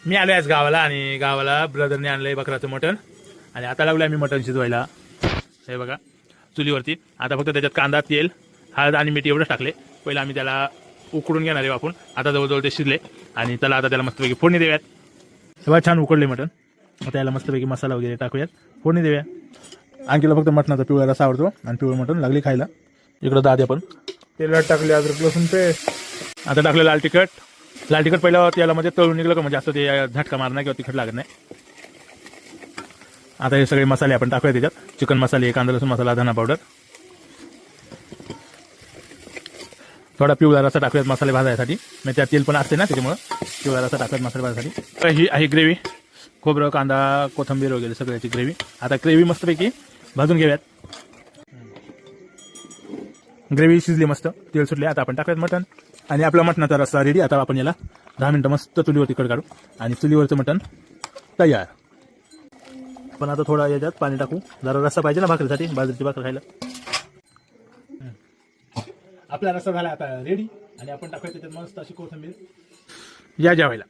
मी आलो आज गावाला आणि गावाला ब्रदरने आणलंय बकराचं मटण आणि आता लागलो आम्ही मटण शिजवायला. हे बघा चुलीवरती. आता फक्त त्याच्यात कांदा तेल हळद आणि मीठ एवढंच टाकले. पहिलं आम्ही त्याला उकडून घेणार आहे आपण. आता जवळजवळ ते शिजले आणि त्याला आता त्याला मस्तपैकी फोडणी देऊयात. सगळं छान उकडले मटण. आता याला मस्तपैकी मसाला वगैरे टाकूयात, फोडणी देऊया. आणखीला फक्त मटणाचा पिवळा रस्सा आवडतो आणि पिवळं मटण लागली खायला. इकडं दाद्या पण तेलात टाकले अद्रक लसूण पेस्ट. आता टाकलं लाल तिखट. लाल तिखट पहिलं तेलामध्ये तळून निघलं का म्हणजे असं ते झटका मारणार किंवा तिखट लागत नाही. आता हे सगळे मसाले आपण टाकूया त्याच्यात. चिकन मसाले, कांदा लसूण मसाला, धना पावडर, थोडा पिवळा रस्सा टाकूयात मसाले भाजायसाठी. म्हणजे त्यात तेल पण असते ना त्याच्यामुळं पिवळा रस्सा टाकूयात मसाले भाजायसाठी. ही आहे ग्रेव्ही. खोबरं, कांदा, कोथिंबीर वगैरे सगळ्याची ग्रेव्ही. आता ग्रेव्ही मस्तपैकी भाजून घेऊयात. ग्रेव्ही शिजली मस्त, तेल सुटले. आता आपण टाकूयात मटण आणि आपला मटणाचा रस्सा रेडी. आता आपण याला 10 मिनिटं मस्त चुलीवर तिखट काढू आणि चुलीवरचं मटण तयार. पण आता थोडा याच्यात पाणी टाकू, जरा रस्सा पाहिजे ना भाकरीसाठी, बाजरीची भाकर खायला. आपला रस्सा झाला आता रेडी आणि आपण टाकूया त्याच्यात मस्त अशी कोथिंबीर. या जेवायला.